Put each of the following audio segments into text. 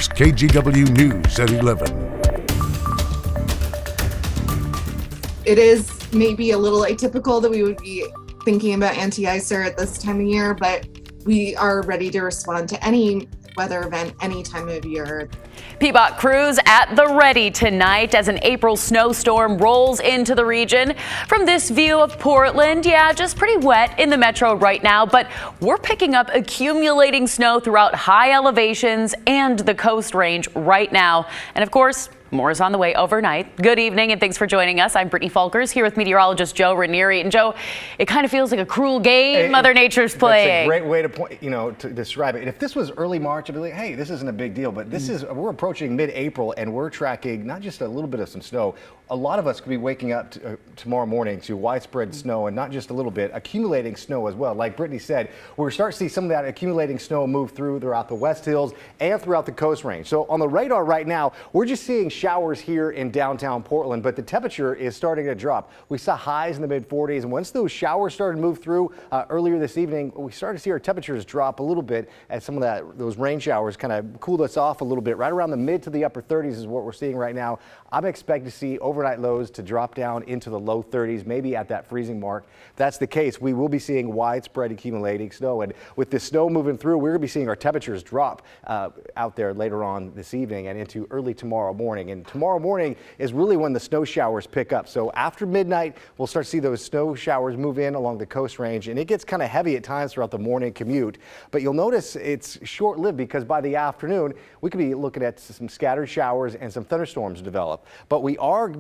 KGW News at 11. It is maybe a little atypical that we would be thinking about anti-icer at this time of year, but we are ready to respond to any weather event any time of year. PBOT crews at the ready tonight as an April snowstorm rolls into the region. From this view of Portland, yeah, just pretty wet in the metro right now, but we're picking up accumulating snow throughout high elevations and the Coast Range right now. And of course, more is on the way overnight. Good evening and thanks for joining us. I'm Brittany Falkers here with meteorologist Joe Ranieri. And Joe, it kind of feels like a cruel game Mother Nature's playing. That's a great way to point, to describe it. And if this was early March, I'd be like, hey, this isn't a big deal. But this is, we're approaching mid-April and we're tracking not just a little bit of some snow. A lot of us could be waking up tomorrow morning to widespread snow, and not just a little bit, accumulating snow as well. Like Brittany said, we're starting to see some of that accumulating snow move throughout the West Hills and throughout the Coast Range. So on the radar right now, we're just seeing showers here in downtown Portland, but the temperature is starting to drop. We saw highs in the mid-40s, and once those showers started to move through earlier this evening, we started to see our temperatures drop a little bit as some of those rain showers kind of cooled us off a little bit. Right around the mid to the upper 30s is what we're seeing right now. I'm expecting to see overnight lows to drop down into the low 30s, maybe at that freezing mark. If that's the case, we will be seeing widespread accumulating snow. And with the snow moving through, we're going to be seeing our temperatures drop out there later on this evening and into early tomorrow morning. And tomorrow morning is really when the snow showers pick up. So after midnight, we'll start to see those snow showers move in along the Coast Range. And it gets kind of heavy at times throughout the morning commute. But you'll notice it's short-lived because by the afternoon, we could be looking at some scattered showers and some thunderstorms develop. But we are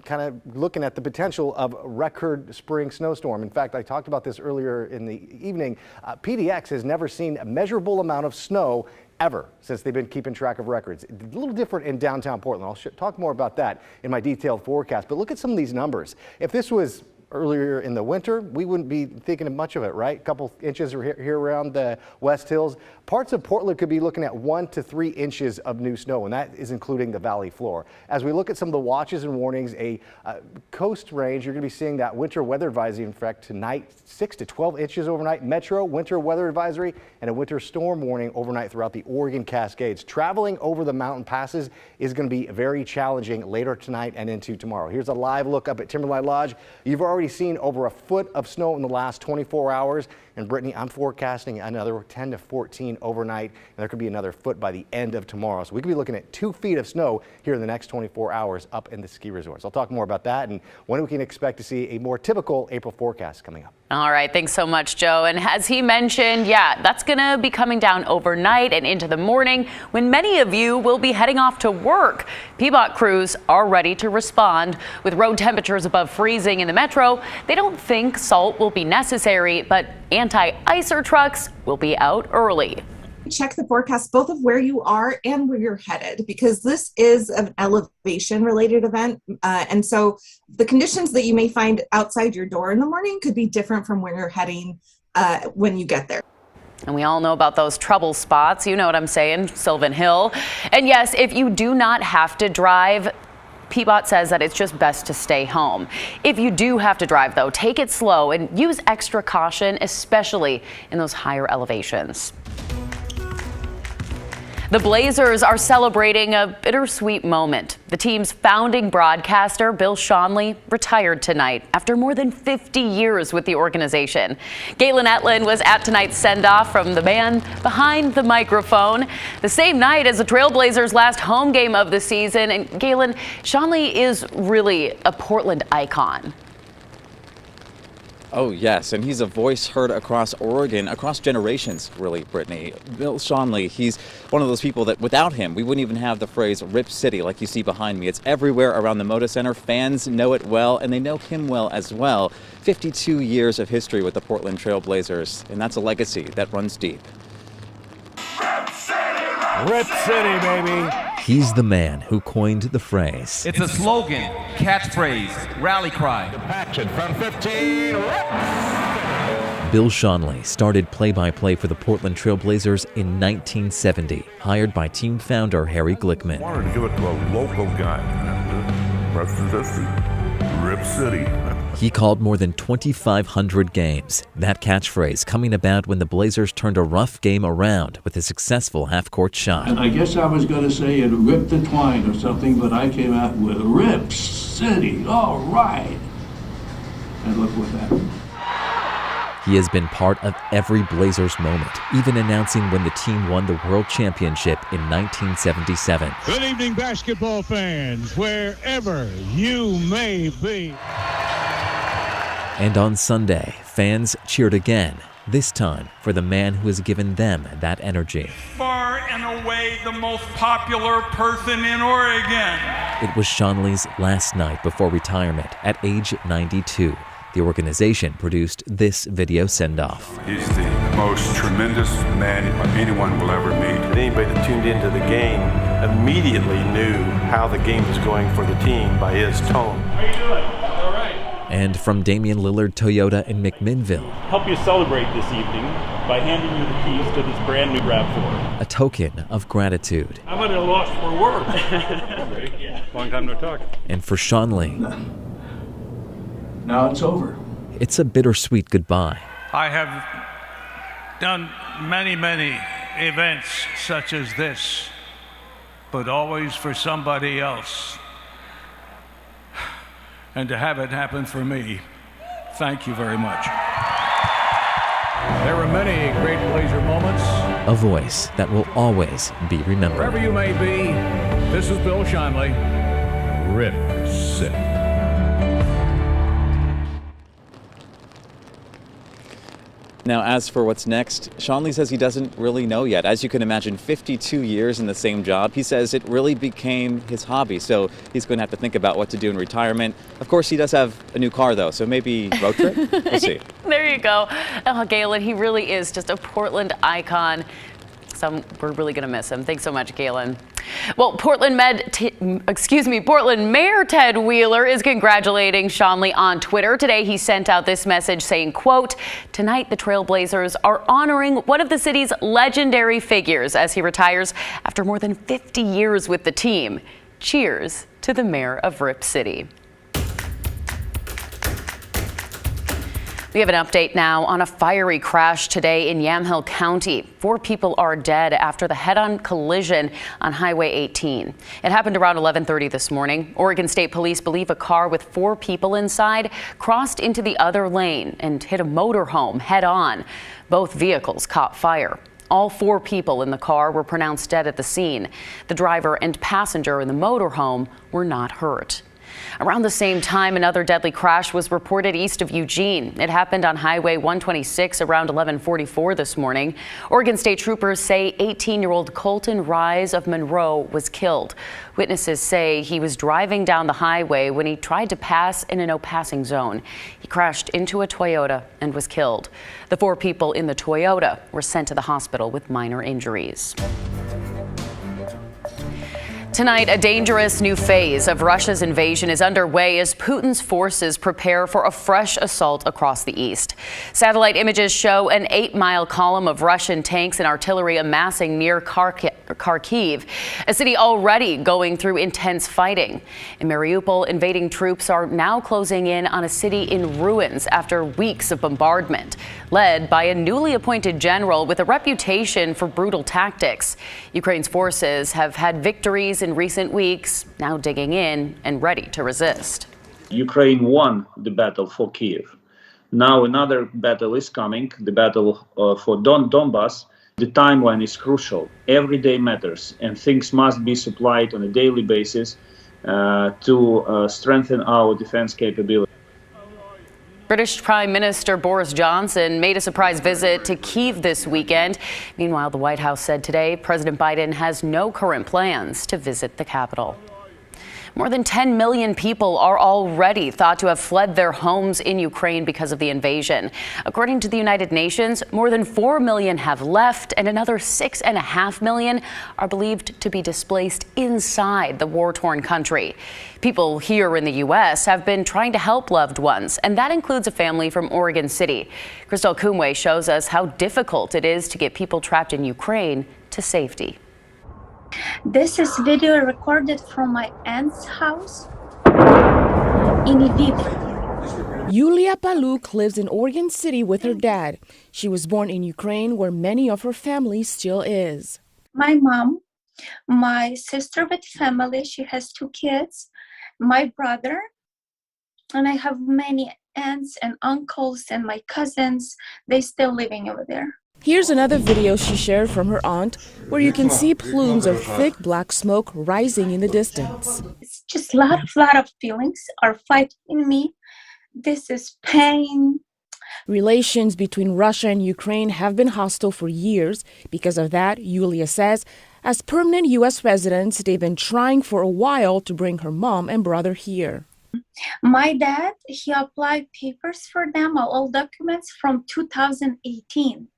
kind of looking at the potential of a record spring snowstorm. In fact, I talked about this earlier in the evening. PDX has never seen a measurable amount of snow ever since they've been keeping track of records. A little different in downtown Portland. I'll talk more about that in my detailed forecast. But look at some of these numbers. If this was earlier in the winter, we wouldn't be thinking of much of it, right? A couple inches here around the West Hills. Parts of Portland could be looking at 1 to 3 inches of new snow, and that is including the valley floor. As we look at some of the watches and warnings, a Coast Range, you're going to be seeing that winter weather advisory in fact tonight, 6 to 12 inches overnight. Metro winter weather advisory and a winter storm warning overnight throughout the Oregon Cascades. Traveling over the mountain passes is going to be very challenging later tonight and into tomorrow. Here's a live look up at Timberline Lodge. You've already seen over a foot of snow in the last 24 hours. And Brittany, I'm forecasting another 10 to 14 overnight, and there could be another foot by the end of tomorrow. So we could be looking at 2 feet of snow here in the next 24 hours up in the ski resorts. I'll talk more about that and when we can expect to see a more typical April forecast coming up. All right, thanks so much, Joe. And as he mentioned, yeah, that's going to be coming down overnight and into the morning when many of you will be heading off to work. PBOT crews are ready to respond. With road temperatures above freezing in the metro, they don't think salt will be necessary, but anti-icer trucks will be out early. Check the forecast both of where you are and where you're headed, because this is an elevation related event. And so the conditions that you may find outside your door in the morning could be different from where you're heading when you get there. And we all know about those trouble spots. You know what I'm saying, Sylvan Hill. And yes, if you do not have to drive, PBOT says that it's just best to stay home. If you do have to drive, though, take it slow and use extra caution, especially in those higher elevations. The Blazers are celebrating a bittersweet moment. The team's founding broadcaster, Bill Schonely, retired tonight after more than 50 years with the organization. Galen Etlin was at tonight's send-off from the man behind the microphone, the same night as the Trailblazers' last home game of the season. And Galen, Schonely is really a Portland icon. Oh, yes, and he's a voice heard across Oregon, across generations, really, Brittany. Bill Schonely, he's one of those people that without him, we wouldn't even have the phrase Rip City like you see behind me. It's everywhere around the Moda Center. Fans know it well, and they know him well as well. 52 years of history with the Portland Trailblazers, and that's a legacy that runs deep. Rip City, baby. He's the man who coined the phrase. It's a slogan, catchphrase, rally cry. Action from 15. Bill Schonely started play-by-play for the Portland Trailblazers in 1970, hired by team founder Harry Glickman. Wanted to give it to a local guy. Rip City. He called more than 2,500 games. That catchphrase coming about when the Blazers turned a rough game around with a successful half-court shot. And I guess I was going to say it ripped the twine or something, but I came out with Rip City, all right. And look what happened. He has been part of every Blazers moment, even announcing when the team won the World Championship in 1977. Good evening, basketball fans, wherever you may be. And on Sunday, fans cheered again, this time for the man who has given them that energy. Far and away the most popular person in Oregon. It was Shanley's last night before retirement at age 92. The organization produced this video send-off. He's the most tremendous man anyone will ever meet. Anybody that tuned into the game immediately knew how the game was going for the team by his tone. How you doing? All right. And from Damian Lillard Toyota in McMinnville. Help you celebrate this evening by handing you the keys to this brand new RAV4. A token of gratitude. I'm at a loss for words. Yeah. Long time no talk. And for Shanley, Now it's over. it's a bittersweet goodbye. I have done many, many events such as this, but always for somebody else. And to have it happen for me, thank you very much. There were many great Blazer moments. A voice that will always be remembered. Wherever you may be, this is Bill Shanley. Rip City. Now, as for what's next, Shanley says he doesn't really know yet. As you can imagine, 52 years in the same job. He says it really became his hobby, so he's going to have to think about what to do in retirement. Of course, he does have a new car, though, so maybe road trip? We'll see. There you go. Oh, Galen, he really is just a Portland icon. We're really going to miss him. Thanks so much, Galen. Well, Portland Mayor Ted Wheeler is congratulating Shanley on Twitter. Today, he sent out this message saying, quote, "Tonight, the Trailblazers are honoring one of the city's legendary figures as he retires after more than 50 years with the team. Cheers to the mayor of Rip City." We have an update now on a fiery crash today in Yamhill County. 4 people are dead after the head-on collision on Highway 18. It happened around 11:30 this morning. Oregon State Police believe a car with 4 people inside crossed into the other lane and hit a motorhome head-on. Both vehicles caught fire. All 4 people in the car were pronounced dead at the scene. The driver and passenger in the motorhome were not hurt. Around the same time, another deadly crash was reported east of Eugene. It happened on Highway 126 around 11:44 this morning. Oregon State troopers say 18-year-old Colton Rise of Monroe was killed. Witnesses say he was driving down the highway when he tried to pass in a no-passing zone. He crashed into a Toyota and was killed. The 4 people in the Toyota were sent to the hospital with minor injuries. Tonight, a dangerous new phase of Russia's invasion is underway as Putin's forces prepare for a fresh assault across the east. Satellite images show an 8-mile column of Russian tanks and artillery amassing near Kharkiv, a city already going through intense fighting. In Mariupol, invading troops are now closing in on a city in ruins after weeks of bombardment, led by a newly appointed general with a reputation for brutal tactics. Ukraine's forces have had victories in recent weeks, now digging in and ready to resist. Ukraine won the battle for Kiev. Now another battle is coming, the battle for Donbas. The timeline is crucial. Every day matters, and things must be supplied on a daily basis to strengthen our defense capability. British Prime Minister Boris Johnson made a surprise visit to Kyiv this weekend. Meanwhile, the White House said today President Biden has no current plans to visit the capital. More than 10 million people are already thought to have fled their homes in Ukraine because of the invasion. According to the United Nations, more than 4 million have left and another 6.5 million are believed to be displaced inside the war-torn country. People here in the U.S. have been trying to help loved ones, and that includes a family from Oregon City. Crystal Kumwe shows us how difficult it is to get people trapped in Ukraine to safety. This is video recorded from my aunt's house in Lviv. Yulia Paluk lives in Oregon City with her dad. She was born in Ukraine, where many of her family still is. My mom, my sister with family, she has 2 kids, my brother, and I have many aunts and uncles and my cousins. They still living over there. Here's another video she shared from her aunt, where you can see plumes of thick black smoke rising in the distance. It's just a lot of feelings are fighting in me. This is pain. Relations between Russia and Ukraine have been hostile for years. Because of that, Yulia says, as permanent U.S. residents, they've been trying for a while to bring her mom and brother here. My dad, he applied papers for them, all documents from 2018.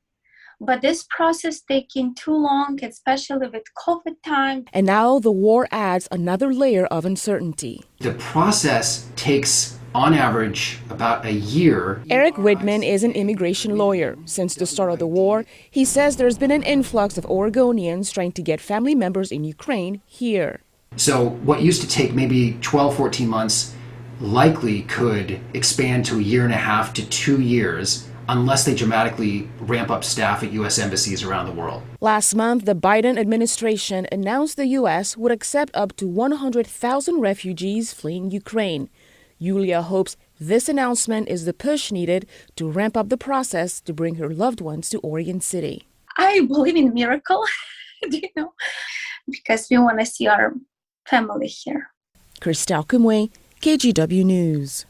But this process taking too long, especially with COVID time. And now the war adds another layer of uncertainty. The process takes, on average, about a year. Eric Whitman is an immigration lawyer. Since the start of the war, he says there's been an influx of Oregonians trying to get family members in Ukraine here. So what used to take maybe 12, 14 months likely could expand to a year and a half to 2 years, unless they dramatically ramp up staff at U.S. embassies around the world. Last month, the Biden administration announced the U.S. would accept up to 100,000 refugees fleeing Ukraine. Yulia hopes this announcement is the push needed to ramp up the process to bring her loved ones to Oregon City. I believe in miracle, because we want to see our family here. Christelle Kumwe, KGW News.